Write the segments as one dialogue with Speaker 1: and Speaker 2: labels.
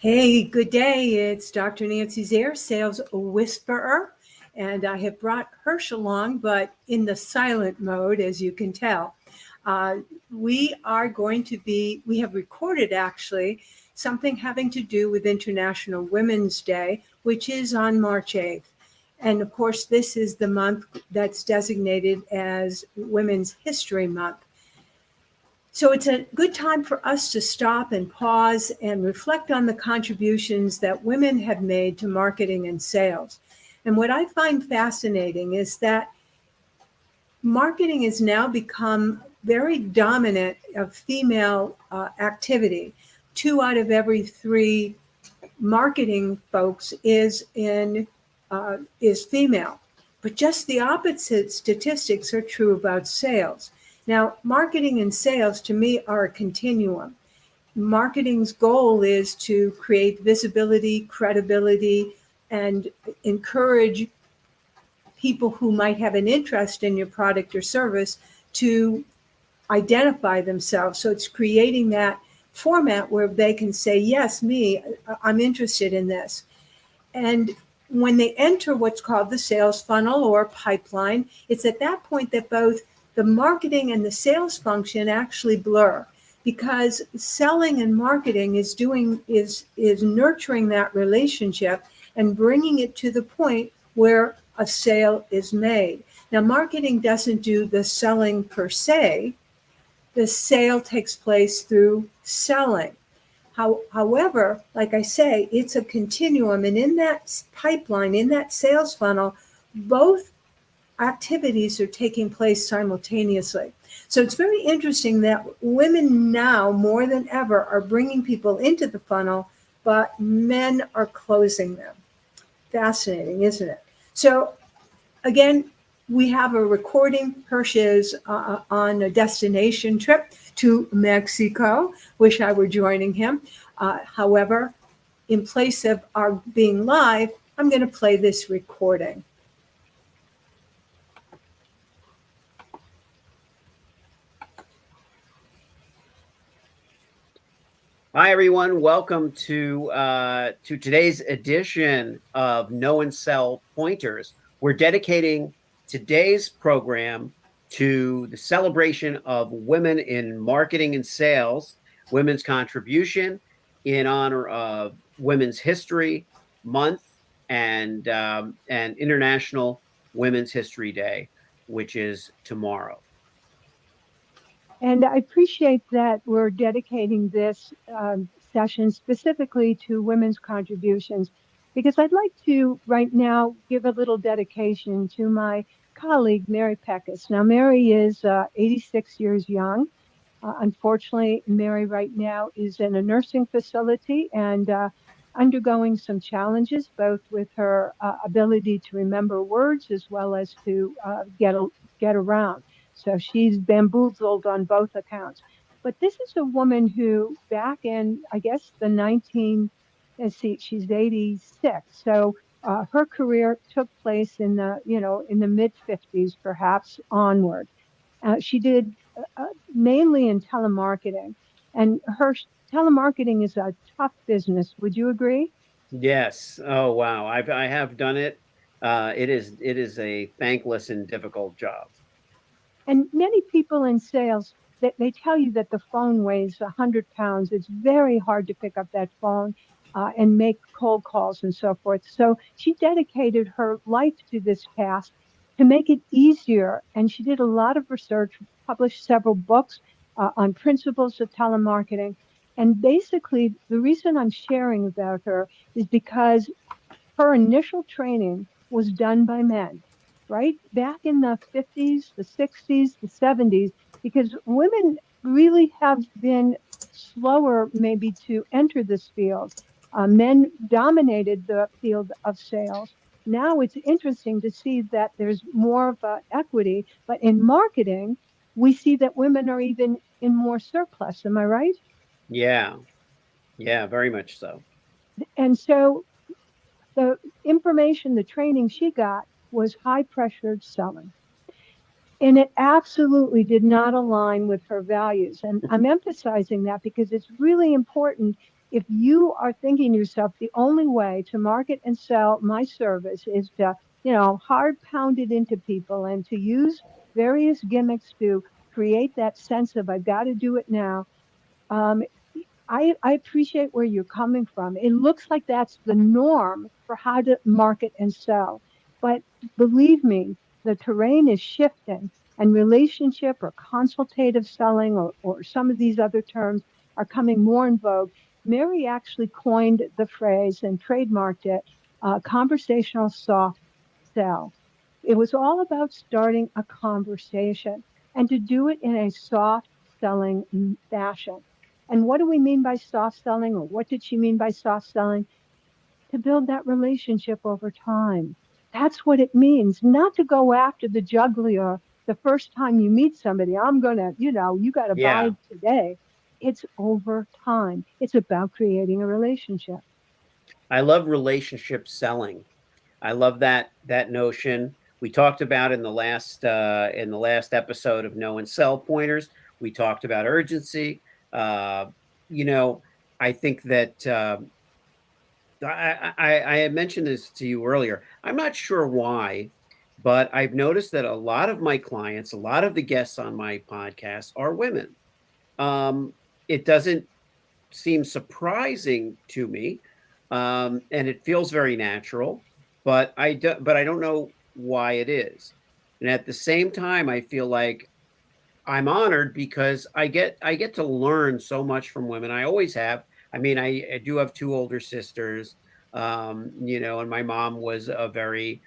Speaker 1: Hey, good day. It's Dr. Nancy Zare, Sales Whisperer, and I have brought Hersh along, but in the silent mode, as you can tell. Uh, we have recorded actually something having to do with International Women's Day, which is on March 8th. And of course, this is the month that's designated as Women's History Month. So it's a good time for us to stop and pause and reflect on the contributions that women have made to marketing and sales. And what I find fascinating is that marketing has now become very dominant of female activity. 2 out of every 3 marketing folks is female. But just the opposite statistics are true about sales. Now, marketing and sales to me are a continuum. Marketing's goal is to create visibility, credibility, and encourage people who might have an interest in your product or service to identify themselves. So it's creating that format where they can say, yes, me, I'm interested in this. And when they enter what's called the sales funnel or pipeline, it's at that point that both the marketing and the sales function actually blur, because selling and marketing is nurturing that relationship and bringing it to the point where a sale is made. Now, marketing doesn't do the selling per se. The sale takes place through selling. However, like I say, it's a continuum. And in that pipeline, in that sales funnel, both activities are taking place simultaneously. So it's very interesting that women now, more than ever, are bringing people into the funnel, but men are closing them. Fascinating, isn't it? So again, we have a recording. Hersh is on a destination trip to Mexico. Wish I were joining him. However, in place of our being live, I'm going to play this recording.
Speaker 2: Hi, everyone. Welcome to today's edition of Know and Sell Pointers. We're dedicating today's program to the celebration of women in marketing and sales, women's contribution in honor of Women's History Month and International Women's History Day, which is tomorrow.
Speaker 3: And I appreciate that we're dedicating this session specifically to women's contributions, because I'd like to right now give a little dedication to my colleague, Mary Peckus. Now, Mary is 86 years young. Unfortunately, Mary right now is in a nursing facility and undergoing some challenges, both with her ability to remember words as well as to get around. So she's bamboozled on both accounts. But this is a woman who back in, I guess, let's see, she's 86. So her career took place in the mid 50s, perhaps onward. She did mainly in telemarketing, and her telemarketing is a tough business. Would you agree?
Speaker 2: Yes. Oh, wow. I have done it. It is a thankless and difficult job.
Speaker 3: And many people in sales, they tell you that the phone weighs 100 pounds. It's very hard to pick up that phone and make cold calls and so forth. So she dedicated her life to this task to make it easier. And she did a lot of research, published several books on principles of telemarketing. And basically, the reason I'm sharing about her is because her initial training was done by men, right? Back in the 50s, the 60s, the 70s, because women really have been slower maybe to enter this field. Men dominated the field of sales. Now it's interesting to see that there's more of equity, but in marketing, we see that women are even in more surplus. Am I right?
Speaker 2: Yeah. Yeah, very much so.
Speaker 3: And so the information, the training she got was high pressured selling. And it absolutely did not align with her values. And I'm emphasizing that because it's really important if you are thinking to yourself, the only way to market and sell my service is to, hard pound it into people and to use various gimmicks to create that sense of I've got to do it now. Um, I appreciate where you're coming from. It looks like that's the norm for how to market and sell. But believe me, the terrain is shifting, and relationship or consultative selling or some of these other terms are coming more in vogue. Mary actually coined the phrase and trademarked it, conversational soft sell. It was all about starting a conversation and to do it in a soft selling fashion. And what do we mean by soft selling, or what did she mean by soft selling? To build that relationship over time. That's what it means, not to go after the juggler the first time you meet somebody. I'm going to, you got to buy
Speaker 2: Yeah.
Speaker 3: today. It's over time. It's about creating a relationship.
Speaker 2: I love relationship selling. I love that notion. We talked about in the last episode of Know and Sell Pointers. We talked about urgency. Uh, you know, I think that I had mentioned this to you earlier. I'm not sure why, but I've noticed that a lot of my clients, a lot of the guests on my podcast are women. Um, it doesn't seem surprising to me, and it feels very natural. But I don't know why it is. And at the same time, I feel like I'm honored because I get to learn so much from women. I always have. I mean, I do have two older sisters, and my mom was a very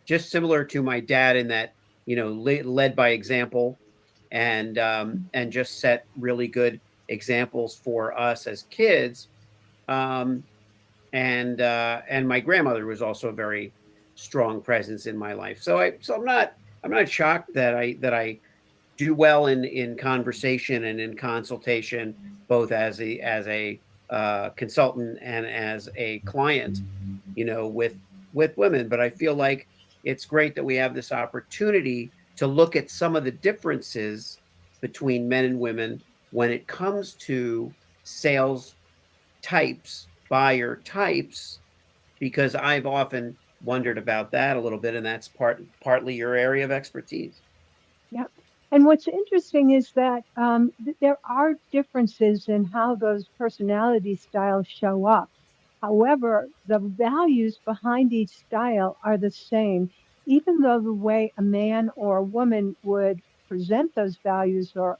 Speaker 2: just similar to my dad in that led by example, and just set really good examples for us as kids. Um, and my grandmother was also a very strong presence in my life. So I'm not shocked that I do well in conversation and in consultation, both as a consultant and as a client, with women. But I feel like it's great that we have this opportunity to look at some of the differences between men and women when it comes to sales types, buyer types, because I've often wondered about that a little bit, and that's partly your area of expertise.
Speaker 3: Yep. And what's interesting is that there are differences in how those personality styles show up. However, the values behind each style are the same, even though the way a man or a woman would present those values or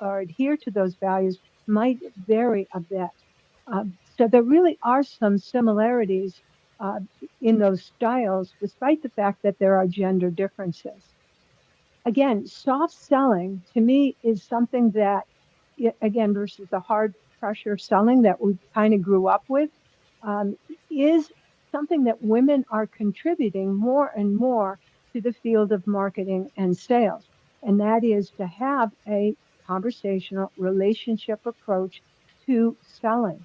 Speaker 3: adhere to those values might vary a bit. So there really are some similarities uh, in those styles, despite the fact that there are gender differences. Again, soft selling to me is something that, again, versus the hard pressure selling that we kind of grew up with, um, is something that women are contributing more and more to the field of marketing and sales. And that is to have a conversational relationship approach to selling.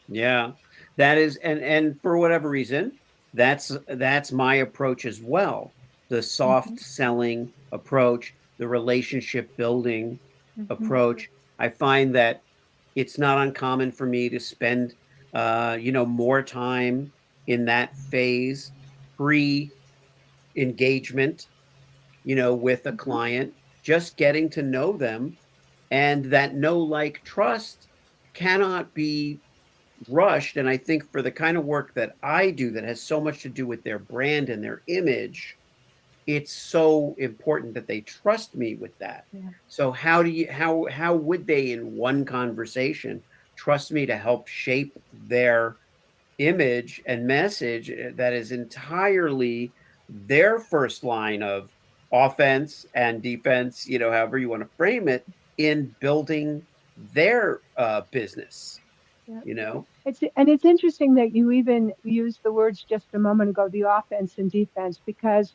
Speaker 2: Yeah, that is, and for whatever reason, that's my approach as well. The
Speaker 3: Mhm,
Speaker 2: soft selling approach, the relationship building
Speaker 3: mhm,
Speaker 2: approach. I find that it's not uncommon for me to spend, more time in that phase, pre engagement, with a
Speaker 3: mhm.
Speaker 2: client, just getting to know them, and that know, like, trust cannot be rushed. And I think for the kind of work that I do that has so much to do with their brand and their image, it's so important that they trust me with that.
Speaker 3: Yeah.
Speaker 2: So how would they in one conversation trust me to help shape their image and message that is entirely their first line of offense and defense, however you want to frame it, in building their business,
Speaker 3: Yeah.
Speaker 2: you know?
Speaker 3: It's interesting that you even used the words just a moment ago, the offense and defense, because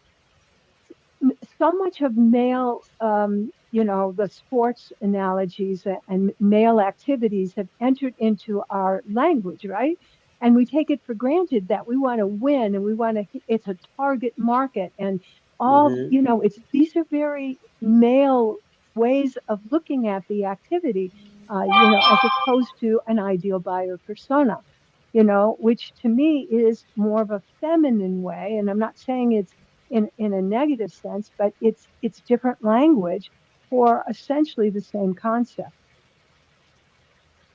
Speaker 3: so much of male, the sports analogies and male activities have entered into our language, right? And we take it for granted that we want to win and we want to, it's a target market and all,
Speaker 2: Mhm.
Speaker 3: it's, these are very male ways of looking at the activity. as opposed to an ideal buyer persona, which to me is more of a feminine way. And I'm not saying it's in a negative sense, but it's different language for essentially the same concept.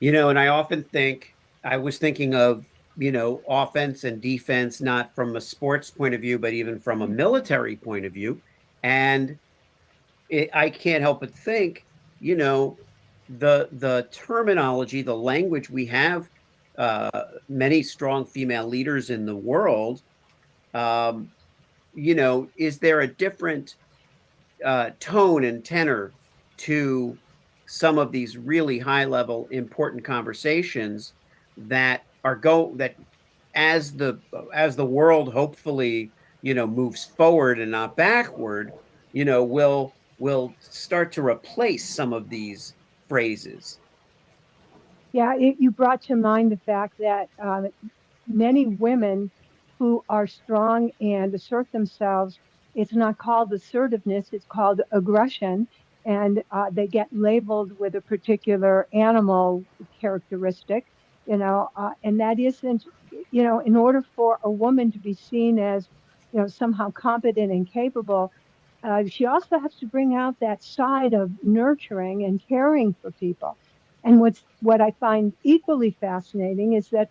Speaker 2: And I often think I was thinking of, offense and defense, not from a sports point of view, but even from a military point of view. And I can't help but think, you know, the terminology, the language we have, many strong female leaders in the world. Um, is there a different tone and tenor to some of these really high level important conversations that as the world hopefully moves forward and not backward, will start to replace some of these phrases.
Speaker 3: Yeah, you brought to mind the fact that many women who are strong and assert themselves, it's not called assertiveness, it's called aggression. And they get labeled with a particular animal characteristic, and that isn't, in order for a woman to be seen as, somehow competent and capable, she also has to bring out that side of nurturing and caring for people. And what I find equally fascinating is that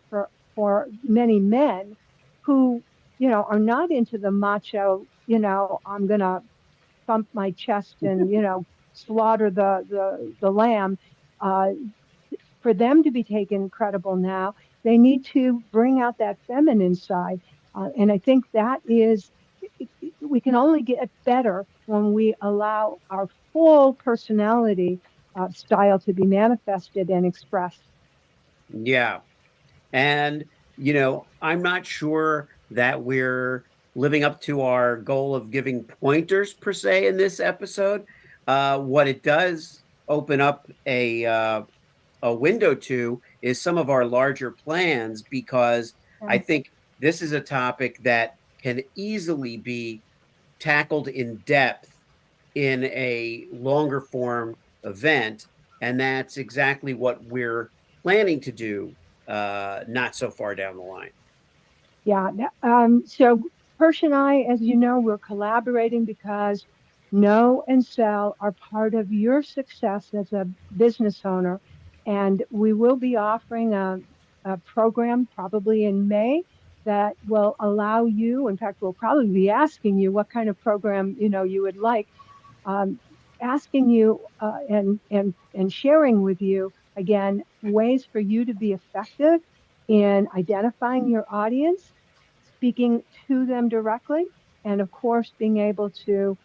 Speaker 3: for many men who, are not into the macho, I'm gonna thump my chest and, slaughter the lamb. Uh, for them to be taken credible now, they need to bring out that feminine side. And I think that is, we can only get better when we allow our full personality style to be manifested and expressed.
Speaker 2: Yeah. And, I'm not sure that we're living up to our goal of giving pointers per se in this episode. What it does open up a window to is some of our larger plans, because I
Speaker 3: And
Speaker 2: think this is a topic that can easily be tackled in depth in a longer form event. And that's exactly what we're planning to do not so far down the line.
Speaker 3: yeah, so Hersh and I, as you know, we're collaborating because know and sell are part of your success as a business owner. And we will be offering a program probably in May that will allow you, in fact, we'll probably be asking you what kind of program, you would like, um, asking you and sharing with you again ways for you to be effective in identifying your audience, speaking to them directly, and of course being able to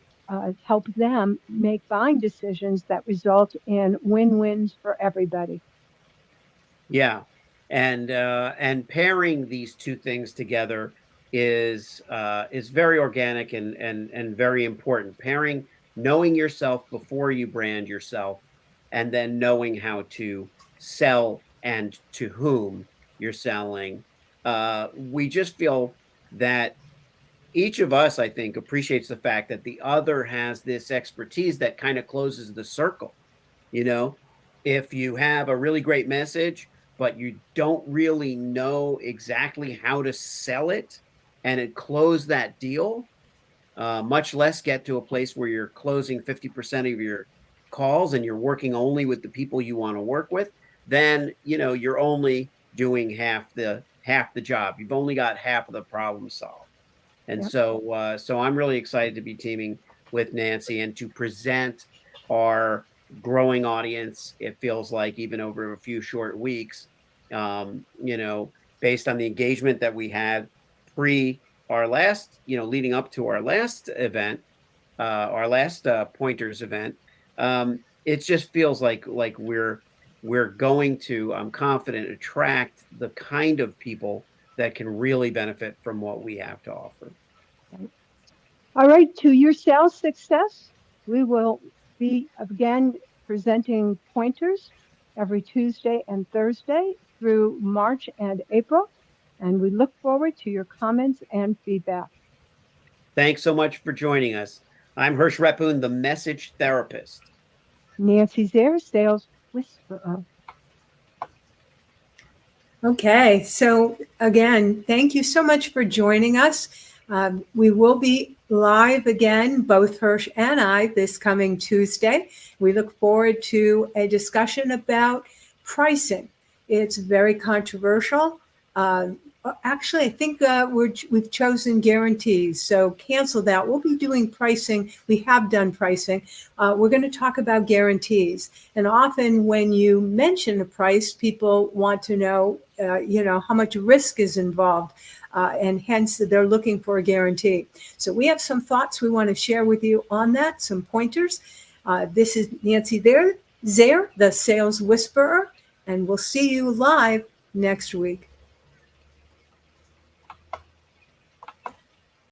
Speaker 3: help them make buying decisions that result in win-wins for everybody.
Speaker 2: Yeah, and pairing these two things together is very organic and very important. Pairing knowing yourself before you brand yourself, and then knowing how to sell and to whom you're selling. We just feel that each of us, I think, appreciates the fact that the other has this expertise that kind of closes the circle. You know, if you have a really great message, but you don't really know exactly how to sell it and it close that deal, much less get to a place where you're closing 50% of your calls and you're working only with the people you want to work with, then you're only doing half the job. You've only got half of the problem solved. And
Speaker 3: Yep.
Speaker 2: so I'm really excited to be teaming with Nancy and to present our growing audience. It feels like even over a few short weeks, based on the engagement that we had pre our last, leading up to our last event, our last pointers event. It just feels like we're going to, I'm confident, attract the kind of people that can really benefit from what we have to offer.
Speaker 3: Right. All right, to your sales success, we will be again presenting pointers every Tuesday and Thursday through March and April, and we look forward to your comments and feedback.
Speaker 2: Thanks so much for joining us. I'm Hersh Rephun, the message therapist.
Speaker 3: Nancy Zare, sales whisperer.
Speaker 1: Okay, so again, thank you so much for joining us. We will be live again, both Hersh and I, this coming Tuesday. We look forward to a discussion about pricing. It's very controversial. Actually, I think we've chosen guarantees, so cancel that. We'll be doing pricing. We have done pricing. We're going to talk about guarantees. And often when you mention a price, people want to know, how much risk is involved. And hence they're looking for a guarantee. So we have some thoughts we want to share with you on that, some pointers. This is Nancy Zare, the Sales Whisperer, and we'll see you live next week.